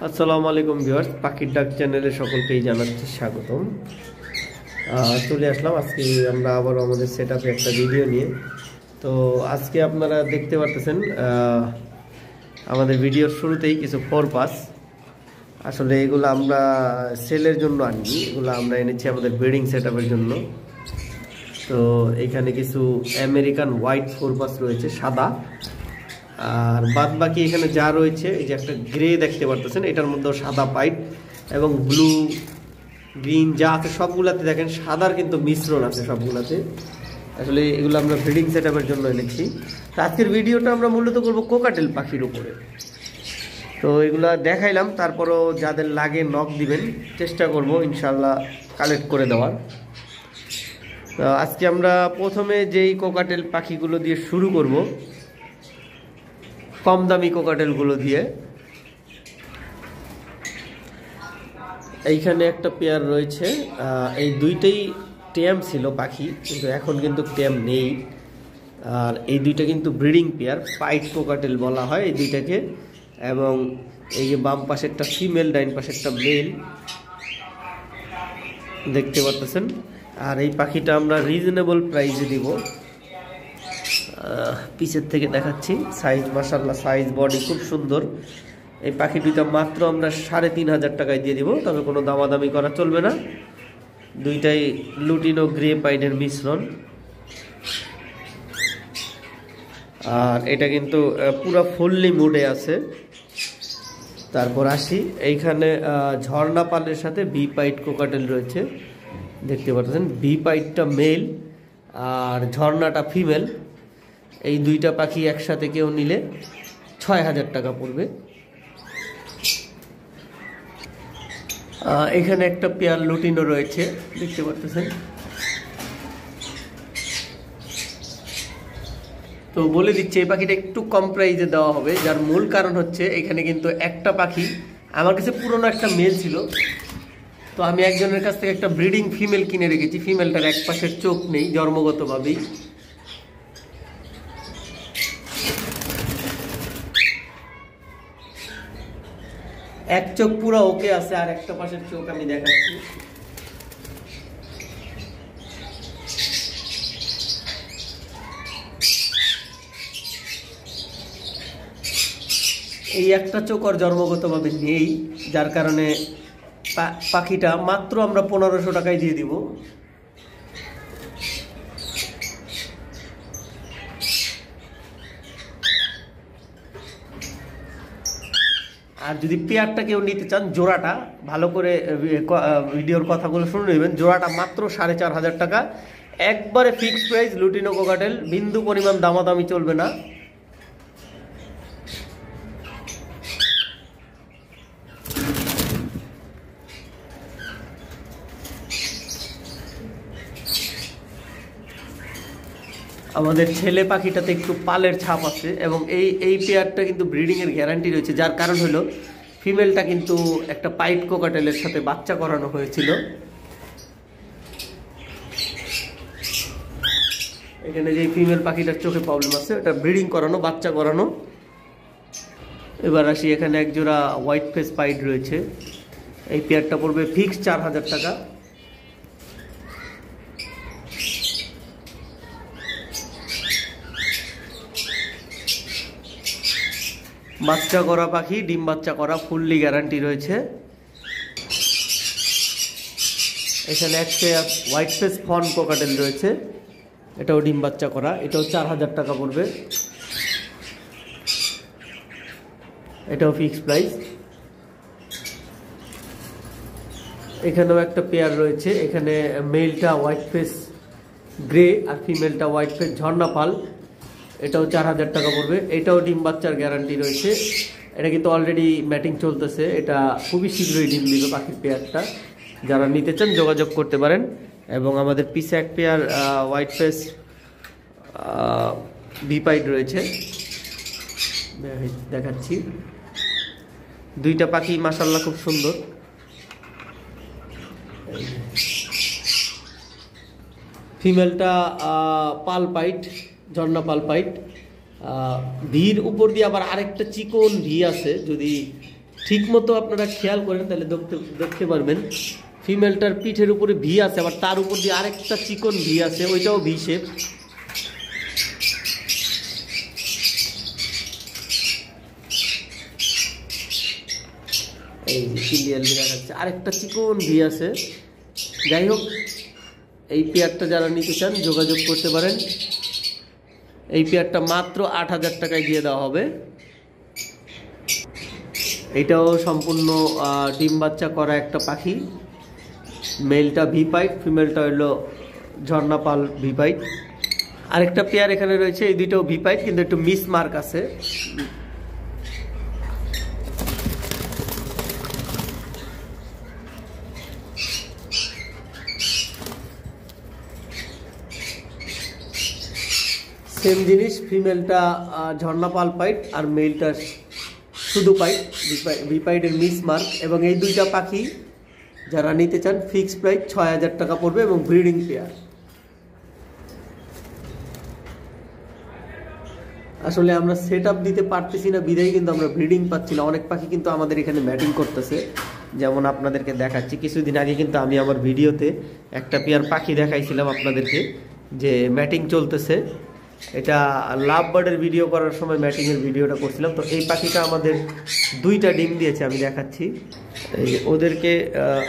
আসসালামু আলাইকুম ভিউয়ার্স, পাখির ডাক চ্যানেলে সকলকেই জানাচ্ছি স্বাগতম। চলে আসলাম আজকে আমরা আবার আমাদের সেটআপে একটা ভিডিও নিয়ে। তো আজকে আপনারা দেখতে পারতেছেন আমাদের ভিডিওর শুরুতেই কিছু ফোরপাস। আসলে এগুলো আমরা সেলের জন্য আনিনি, এগুলো আমরা এনেছি আমাদের ব্রিডিং সেটআপের জন্য। তো এখানে কিছু আমেরিকান হোয়াইট ফোরপাস রয়েছে সাদা, আর বাদ বাকি এখানে যা রয়েছে এই যে একটা গ্রে দেখতে পারতেছেন, এটার মধ্যেও সাদা পাইট এবং ব্লু গ্রিন যা আছে সবগুলাতে দেখেন সাদার কিন্তু মিশ্রণ আছে সবগুলাতে। আসলে এগুলো আমরা ব্রিডিং সেটআপের জন্য এনেছি। তো আজকের ভিডিওটা আমরা মূলত করব কোকাটেল পাখির উপরে। তো এগুলা দেখাইলাম, তারপরও যাদের লাগে নক দিবেন, চেষ্টা করব ইনশাল্লাহ কালেক্ট করে দেওয়ার। তো আজকে আমরা প্রথমে যেই কোকাটেল পাখিগুলো দিয়ে শুরু করব, কম দামি কোকাটেলগুলো দিয়ে। এইখানে একটা পেয়ার রয়েছে, এই দুইটাই টেম ছিল পাখি, কিন্তু এখন কিন্তু টেম নেই। আর এই দুইটা কিন্তু ব্রিডিং পেয়ার, পাইট কোকাটেল বলা হয় এই দুইটাকে। এবং এই যে বাম পাশেরটা ফিমেল, ডাইন পাশেরটা মেল দেখতে পাচ্ছেন। আর এই পাখিটা আমরা রিজনেবল প্রাইসে দিব। পিছের থেকে দেখাচ্ছি, সাইজ মাশাআল্লাহ, সাইজ বডি খুব সুন্দর। এই পাখি দুইটা মাত্র আমরা ৩৫০০ টাকায় দিয়ে দিব, তবে কোনো দামাদামি করা চলবে না। দুইটাই লুটিনো গ্রে পাইনের মিশ্রণ। আর এটা কিন্তু পুরো ফুললি মুডে আছে। তারপর আসি, এইখানে ঝর্ণা পালের সাথে ভি পাইট কোকাটেল রয়েছে দেখতে পাচ্ছেন। ভি পাইটটা মেল আর ঝর্ণাটা ফিমেল। এই দুইটা পাখি একসাথে কেউ নিলে ৬০০০ টাকা পড়বে। এখানে একটা পেয়ার লুটিনো রয়েছে দেখতে পাচ্ছেন। তো বলে দিচ্ছি এই পাখিটা একটু কম প্রাইজে দেওয়া হবে, যার মূল কারণ হচ্ছে এখানে কিন্তু একটা পাখি আমার কাছে পুরনো একটা মেল ছিল। তো আমি একজনের কাছ থেকে একটা ব্রিডিং ফিমেল কিনে রেখেছি। ফিমেলটার এক পাশের চোখ নেই জন্মগতভাবেই। এক চোখ পুরো ওকে আছে, আর একটা পাশের চোখ আমি দেখাচ্ছি। এই একটা চোখ আর জন্মগতভাবে নেই, যার কারণে পাখিটা মাত্র আমরা ১৫০০ টাকায় দিয়ে দিব। আর যদি পেয়ারটা কেউ নিতে চান, জোড়াটা ভালো করে ভিডিওর কথাগুলো শুনে নেবেন। জোড়াটা মাত্র ৪৫০০ টাকা, একবারে ফিক্সড প্রাইস। লুটিনো কোকাটেল, বিন্দু পরিমাণ দামাদামি চলবে না। আমাদের ছেলে পাখিটাতে একটু পালের ছাপ আছে, এবং এই পেয়ারটা কিন্তু ব্রিডিংয়ের গ্যারান্টি রয়েছে। যার কারণ হলো ফিমেলটা কিন্তু একটা পাইট কোকাটেলের সাথে বাচ্চা করানো হয়েছিল। এখানে যে ফিমেল পাখিটার চোখে প্রবলেম আছে, এটা ব্রিডিং করানো, বাচ্চা করানো। এবার আসি, এখানে এক জোড়া হোয়াইট ফেস পাইট রয়েছে। এই পেয়ারটা পড়বে ফিক্স ৪০০০ টাকা। বাচ্চা করা পাখি, ডিম বাচ্চা করা, ফুললি গ্যারান্টি রয়েছে। এখানে একটা হোয়াইট ফেস ফন কোকাটেল রয়েছে, এটাও ডিম বাচ্চা করা, এটাও ৪০০০ টাকা পড়বে। এটাও ফিক্সড প্রাইস। এখানেও একটা পেয়ার রয়েছে, এখানে মেলটা হোয়াইট ফেস গ্রে আর ফিমেলটা হোয়াইট ফেস ঝর্ণা পাল, এটাও ৪০০০ টাকা পড়বে। এটাও ডিম বাচ্চার গ্যারান্টি রয়েছে। এটা কিন্তু অলরেডি ম্যাটিং চলতেছে, এটা খুবই শীঘ্রই ডিম দিবে পাখির পেয়ারটা। যারা নিতে চান যোগাযোগ করতে পারেন। এবং আমাদের পিছে এক পেয়ার হোয়াইট ফেস ভিপাইট রয়েছে, দেখাচ্ছি। দুইটা পাখি মাশাআল্লাহ খুব সুন্দর। ফিমেলটা পাল পাইট, ঝর্ণা পাল পাইট। ভির উপর দিয়ে আবার আরেকটা চিকন ভি আছে, যদি ঠিক মতো আপনারা খেয়াল করেন তাহলে দেখতে পারবেন ফিমেলটার পিঠের উপরে ভি আছে, আবার তার উপর দিয়ে আরেকটা চিকন ভি আছে, ওইটাও ভি শেপ। এই যে ক্লিয়ারলি দেখা যাচ্ছে আরেকটা চিকন ভি আছে। যাই হোক, এই পেয়ারটা যারা নিতে চান যোগাযোগ করতে পারেন। এই পেয়ারটা মাত্র 8,000 টাকায় দিয়ে দেওয়া হবে। এটাও সম্পূর্ণ ডিম বাচ্চা করা একটা পাখি। মেলটা ভি পাইট, ফিমেলটা হলো ঝর্ণা পাল ভি পাইট। আরেকটা পেয়ার এখানে রয়েছে, এই দুইটাও ভি পাইট কিন্তু একটু মিস মার্ক আছে। সেম জিনিস, ফিমেলটা ঝর্ণা পাল পাইট আর মেলটা শুধু পাইট, ভি পাইটের মিস মার্ক। এবং এই দুইটা পাখি যারা নিতে চান ফিক্সড প্রাইস 6,000 টাকা পড়বে এবং ব্রিডিং পেয়ার। আসলে আমরা সেট আপ দিতে পারতেছি না বিধায় কিন্তু আমরা ব্রিডিং পাচ্ছি না। অনেক পাখি কিন্তু আমাদের এখানে ম্যাটিং করতেছে, যেমন আপনাদেরকে দেখাচ্ছি। কিছুদিন আগে কিন্তু আমি আমার ভিডিওতে একটা পেয়ার পাখি দেখাইছিলাম আপনাদেরকে যে ম্যাটিং চলতেছে। এটা লাভ বার্ডের ভিডিও করার সময় ম্যাটিংয়ের ভিডিওটা করছিলাম। তো এই পাখিটা আমাদের 2টা ডিম দিয়েছে, আমি দেখাচ্ছি। ওদেরকে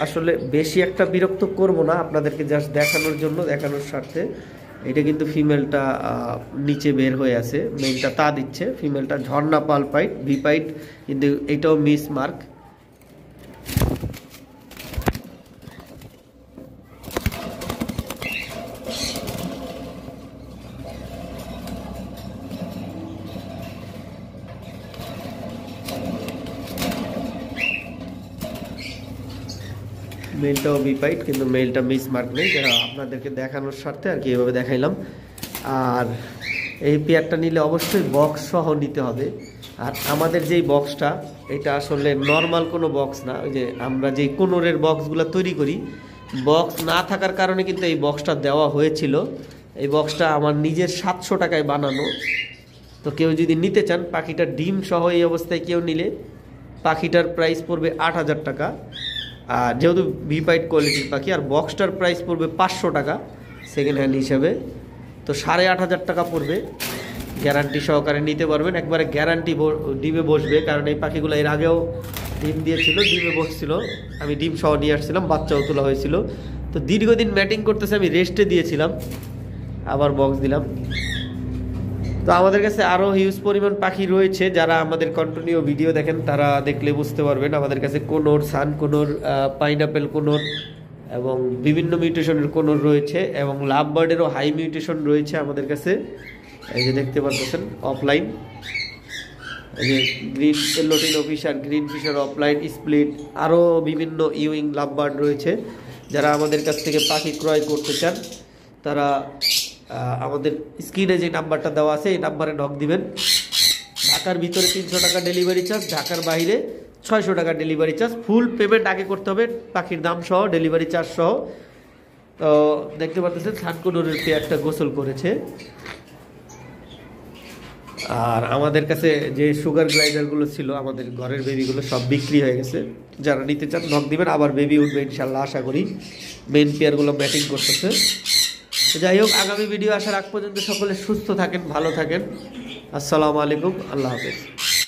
আসলে বেশি একটা বিরক্ত করব না, আপনাদেরকে জাস্ট দেখানোর জন্য, দেখানোর স্বার্থে। এটা কিন্তু ফিমেলটা নিচে বের হয়ে আছে, মেলটা তা দিচ্ছে। ফিমেলটা ঝর্ণা পাল পাইট ভি পাইট, কিন্তু এটাও মিস মার্ক। মেলটাও ভি পাইট কিন্তু মেলটা মিস মার্ক নেই, যারা আপনাদেরকে দেখানোর স্বার্থে আর কি এভাবে দেখাইলাম। আর এই পেয়ারটা নিলে অবশ্যই বক্স সহ নিতে হবে। আর আমাদের যেই বক্সটা, এটা আসলে নর্মাল কোনো বক্স না। ওই যে আমরা যেই কোনোরের বক্সগুলো তৈরি করি, বক্স না থাকার কারণে কিন্তু এই বক্সটা দেওয়া হয়েছিল। এই বক্সটা আমার নিজের 700 টাকায় বানানো। তো কেউ যদি নিতে চান, পাখিটার ডিম সহ এই অবস্থায় কেউ নিলে পাখিটার প্রাইস পড়বে 8,000 টাকা। আর যেহেতু ভি পাইট কোয়ালিটির পাখি, আর বক্সটার প্রাইস পড়বে 500 টাকা সেকেন্ড হ্যান্ড হিসাবে। তো 8,500 টাকা পড়বে, গ্যারান্টি সহকারে নিতে পারবেন। একবারে গ্যারান্টি ডিমে বসবে, কারণ এই পাখিগুলো এর আগেও ডিম দিয়েছিল, ডিমে বসছিল। আমি ডিম সহ নিয়ে আসছিলাম, বাচ্চাও তোলা হয়েছিল। তো দীর্ঘদিন ম্যাটিং করতেছে, আমি রেস্টে দিয়েছিলাম, আবার বক্স দিলাম। তো আমাদের কাছে আরও হিউজ পরিমাণ পাখি রয়েছে। যারা আমাদের কন্টিনিউ ভিডিও দেখেন তারা দেখলে বুঝতে পারবেন। আমাদের কাছে কোনোর, সান কোনোর, পাইনাপেল কোনোর এবং বিভিন্ন মিউটেশনের কোনোর রয়েছে, এবং লাভ বার্ডেরও হাই মিউটেশন রয়েছে আমাদের কাছে। এই যে দেখতে পাচ্ছেন অফলাইন, এই যে গ্রিন এলোটিন officer, green fisher offline, split, আরও বিভিন্ন ইউইং লাভ বার্ড রয়েছে। যারা আমাদের কাছ থেকে পাখি ক্রয় করতে চান তারা আমাদের স্ক্রিনে যে নাম্বারটা দেওয়া আছে এই নাম্বারে নক দিবেন। ঢাকার ভিতরে 300 টাকা ডেলিভারি চার্জ, ঢাকার বাইরে 600 টাকা ডেলিভারি চার্জ। ফুল পেমেন্ট আগে করতে হবে, পাখির দাম সহ, ডেলিভারি চার্জ সহ। তো দেখতে পাচ্ছেন সানকুনোরের পেয়ারটা গোসল করেছে। আর আমাদের কাছে যে সুগার গ্লাইডারগুলো ছিল, আমাদের ঘরের বেবিগুলো সব বিক্রি হয়ে গেছে। যারা নিতে চান নক দিবেন, আবার বেবি উঠবে ইনশাল্লাহ, আশা করি। মেন পেয়ারগুলো ব্যাটিং করতেছে। যাই হোক, আগামী ভিডিও আসার আগ পর্যন্ত সকলে সুস্থ থাকেন, ভালো থাকেন। আসসালামু আলাইকুম, আল্লাহ হাফেজ।